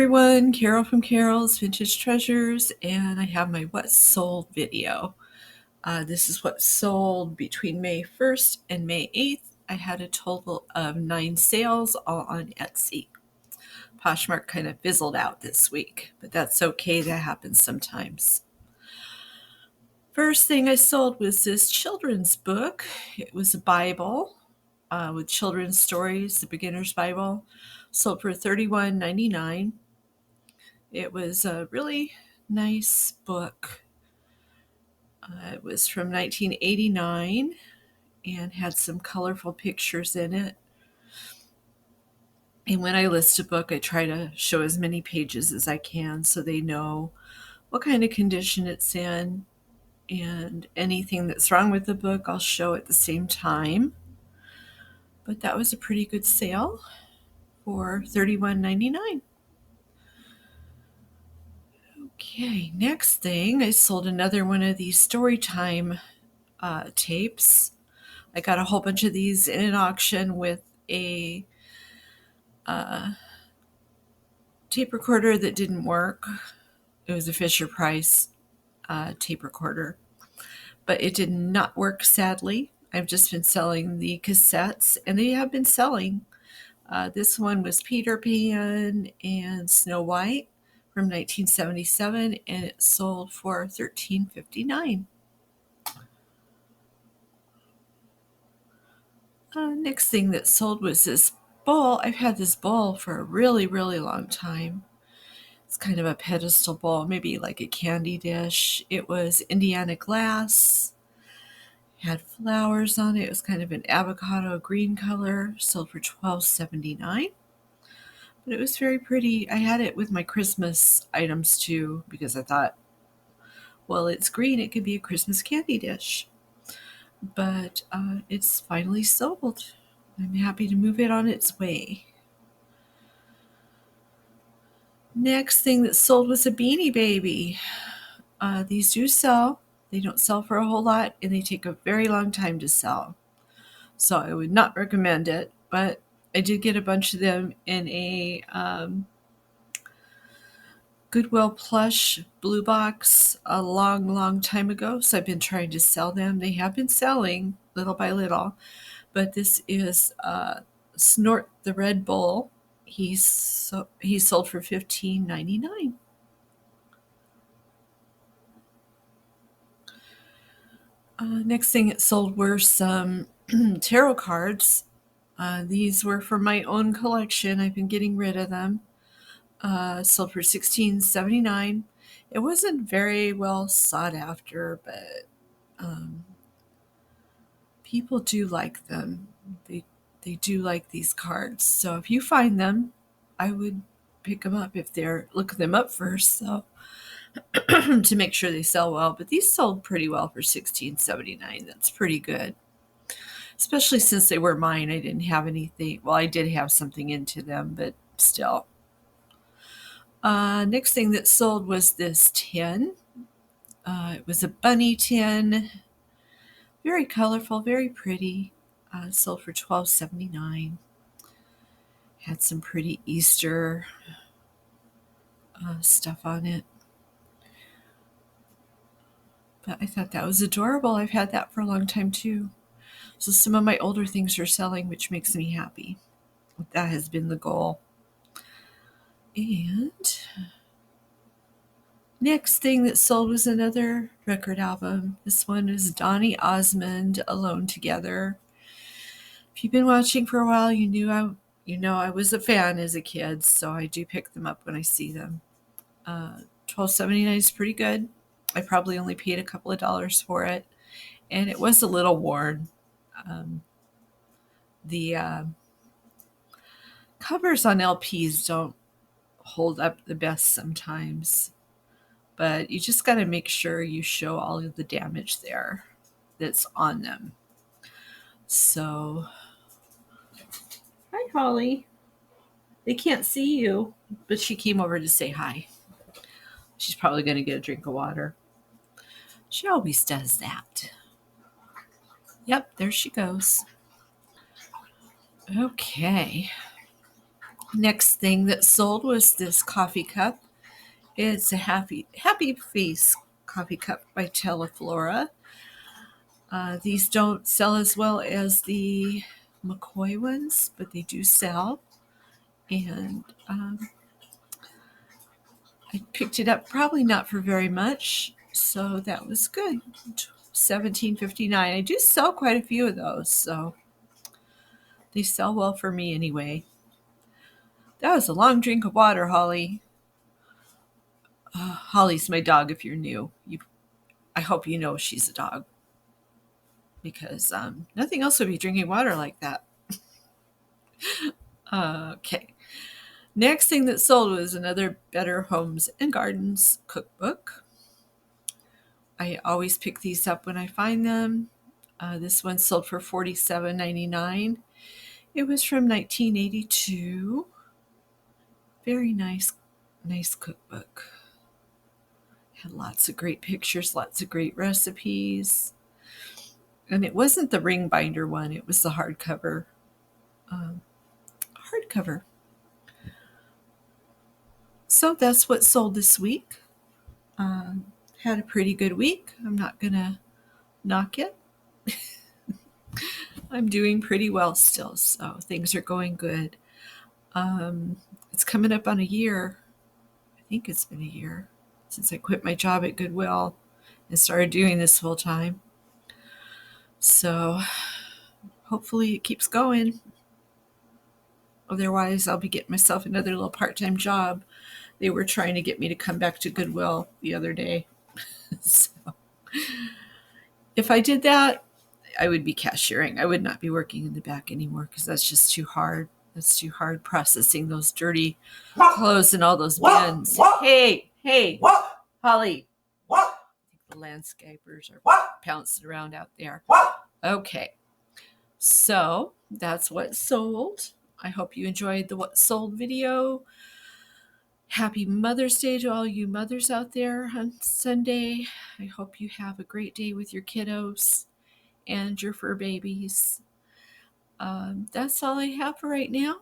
everyone, Carol from Carol's Vintage Treasures, and I have my What Sold video. This is what sold between May 1st and May 8th. I had a total of 9 sales, all on Etsy. Poshmark kind of fizzled out this week, but that's okay, that happens sometimes. First thing I sold was this children's book. It was a Bible with children's stories, the Beginner's Bible, sold for $31.99. It was a really nice book. It was from 1989 and had some colorful pictures in it. And when I list a book, I try to show as many pages as I can so they know what kind of condition it's in, and anything that's wrong with the book I'll show at the same time. But that was a pretty good sale for $31.99. Okay, next thing, I sold another one of these Storytime tapes. I got a whole bunch of these in an auction with a tape recorder that didn't work. It was a Fisher Price tape recorder, but it did not work, sadly. I've just been selling the cassettes, and they have been selling. This one was Peter Pan and Snow White from 1977, and it sold for $13.59. Next thing that sold was this bowl. I've had this bowl for a really, really long time. It's kind of a pedestal bowl, maybe like a candy dish. It was Indiana glass, had flowers on it. It was kind of an avocado green color, sold for $12.79. But it was very pretty. I had it with my Christmas items too, because I thought, well, it's green, it could be a Christmas candy dish. But it's finally sold. I'm happy to move it on its way. Next thing that sold was a Beanie Baby. These do sell. They don't sell for a whole lot, and they take a very long time to sell. So I would not recommend it, but I did get a bunch of them in a Goodwill plush blue box a long, long time ago, so I've been trying to sell them. They have been selling little by little, but this is Snort the Red Bull. He sold for $15.99. Next thing it sold were some tarot cards. These were for my own collection. I've been getting rid of them. Sold for $16.79. It wasn't very well sought after, but people do like them. They do like these cards. So if you find them, I would pick them up look them up first, so to make sure they sell well. But these sold pretty well for $16.79. That's pretty good. Especially since they were mine. I didn't have anything. Well, I did have something into them, but still. Next thing that sold was this tin. It was a bunny tin. Very colorful, very pretty. Sold for $12.79. Had some pretty Easter stuff on it. But I thought that was adorable. I've had that for a long time too. So some of my older things are selling, which makes me happy. That has been the goal. And next thing that sold was another record album. This one is Donny Osmond, Alone Together. If you've been watching for a while, you know I was a fan as a kid, so I do pick them up when I see them. $12.79 is pretty good. I probably only paid a couple of dollars for it, and it was a little worn. The covers on LPs don't hold up the best sometimes, but you just got to make sure you show all of the damage there that's on them. So, hi Holly. They can't see you, but she came over to say hi. She's probably going to get a drink of water. She always does that. Yep, there she goes. Okay. Next thing that sold was this coffee cup. It's a happy face coffee cup by Teleflora. These don't sell as well as the McCoy ones, but they do sell. And I picked it up probably not for very much, so that was good. $17.59. I do sell quite a few of those, so they sell well for me anyway. That was a long drink of water, Holly. Holly's my dog if you're new. I hope you know she's a dog, because nothing else would be drinking water like that. Okay. Next thing that sold was another Better Homes and Gardens cookbook. I always pick these up when I find them. This one sold for $47.99. It was from 1982. Very nice cookbook. Had lots of great pictures, lots of great recipes. And it wasn't the ring binder one, it was the hardcover. So that's what sold this week. Had a pretty good week. I'm not going to knock it. I'm doing pretty well still, so things are going good. It's coming up on a year. I think it's been a year since I quit my job at Goodwill and started doing this full time. So hopefully it keeps going. Otherwise, I'll be getting myself another little part-time job. They were trying to get me to come back to Goodwill the other day. So if I did that, I would be cashiering. I would not be working in the back anymore, because that's just too hard. That's too hard processing those dirty clothes and all those bins. Hey, Holly. I think the landscapers are pouncing around out there. Okay, so that's what sold. I hope you enjoyed the what sold video. Happy Mother's Day to all you mothers out there on Sunday. I hope you have a great day with your kiddos and your fur babies. That's all I have for right now.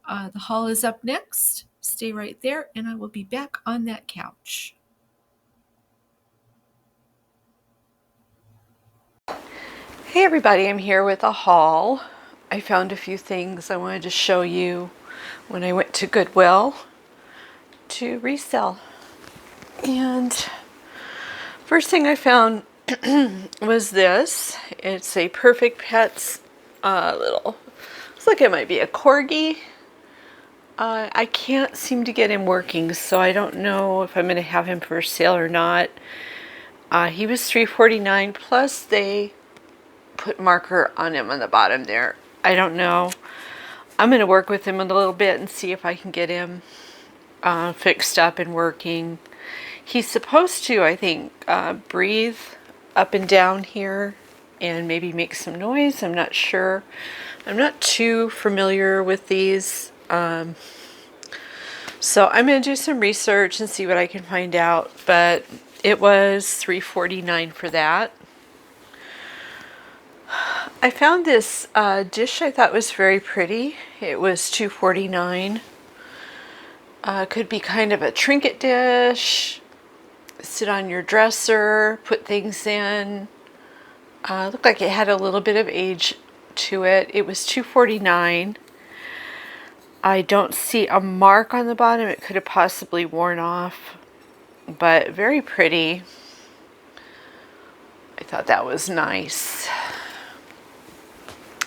The haul is up next. Stay right there, and I will be back on that couch. Hey everybody, I'm here with a haul. I found a few things I wanted to show you when I went to Goodwill to resell. And first thing I found was this. It's a Perfect Pets looks like it might be a corgi. I can't seem to get him working, so I don't know if I'm going to have him for sale or not. He was $3.49, plus they put marker on him on the bottom there. I don't know. I'm going to work with him a little bit and see if I can get him fixed up and working. He's supposed to, I think, breathe up and down here and maybe make some noise. I'm not sure. I'm not too familiar with these. So I'm going to do some research and see what I can find out. But it was $3.49 for that. I found this dish I thought was very pretty. It was $2.49. Could be kind of a trinket dish. Sit on your dresser, put things in. Looked like it had a little bit of age to it. It was $2.49. I don't see a mark on the bottom. It could have possibly worn off, but very pretty. I thought that was nice.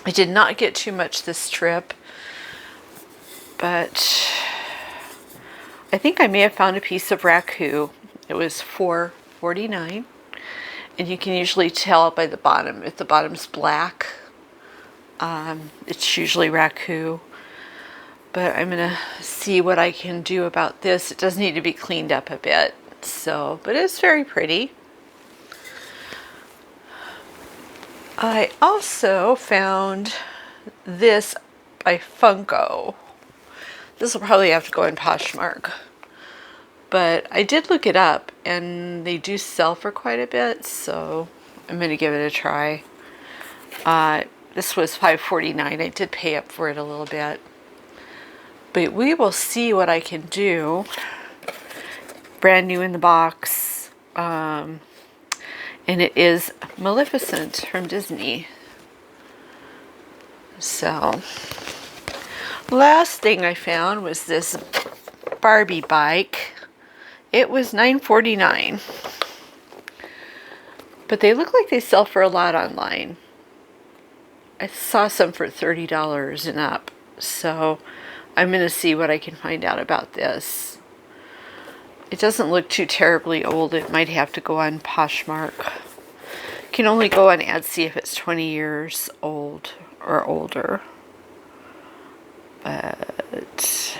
I did not get too much this trip, but I think I may have found a piece of raku. It was $4.49, and you can usually tell by the bottom. If the bottom's black, it's usually raku. But I'm going to see what I can do about this. It does need to be cleaned up a bit. So, but it's very pretty. I also found this by Funko. This will probably have to go in Poshmark. But I did look it up, and they do sell for quite a bit, so I'm going to give it a try. This was $5.49. I did pay up for it a little bit. But we will see what I can do. Brand new in the box. And it is Maleficent from Disney. So, last thing I found was this Barbie bike. It was $9.49. But they look like they sell for a lot online. I saw some for $30 and up. So I'm going to see what I can find out about this. It doesn't look too terribly old. It might have to go on Poshmark. You can only go on Etsy if it's 20 years old or older. But...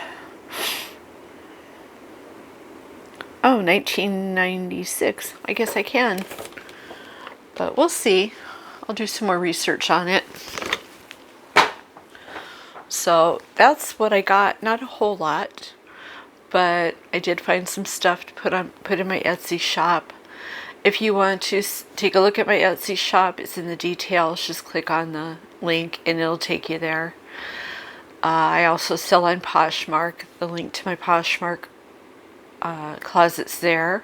oh, 1996. I guess I can. But we'll see. I'll do some more research on it. So that's what I got. Not a whole lot, but I did find some stuff to put in my Etsy shop. If you want to take a look at my Etsy shop, it's in the details. Just click on the link and it'll take you there. I also sell on Poshmark. The link to my Poshmark closet's there.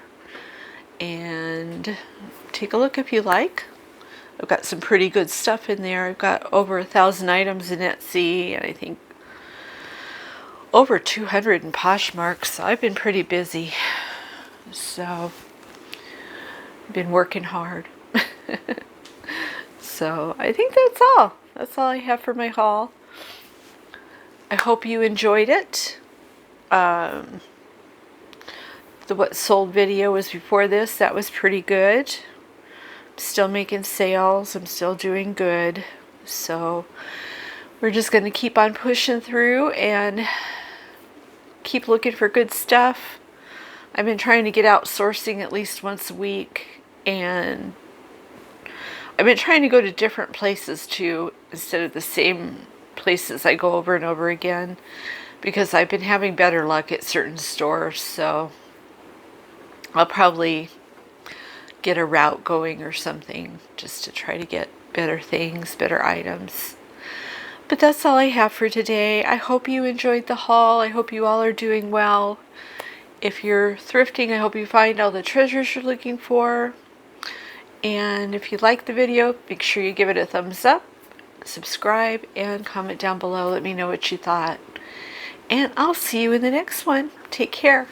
And take a look if you like. I've got some pretty good stuff in there. I've got over 1,000 items in Etsy, and I think over 200 in Poshmark, so I've been pretty busy. So, I've been working hard. So, I think that's all. That's all I have for my haul. I hope you enjoyed it. The what sold video was before this. That was pretty good. I'm still making sales. I'm still doing good. So we're just going to keep on pushing through and keep looking for good stuff. I've been trying to get out sourcing at least once a week, and I've been trying to go to different places too, instead of the same places I go over and over again, because I've been having better luck at certain stores. So I'll probably get a route going or something just to try to get better things, better items. But that's all I have for today. I hope you enjoyed the haul. I hope you all are doing well. If you're thrifting, I hope you find all the treasures you're looking for. And if you like the video, make sure you give it a thumbs up, subscribe, and comment down below. Let me know what you thought. And I'll see you in the next one. Take care.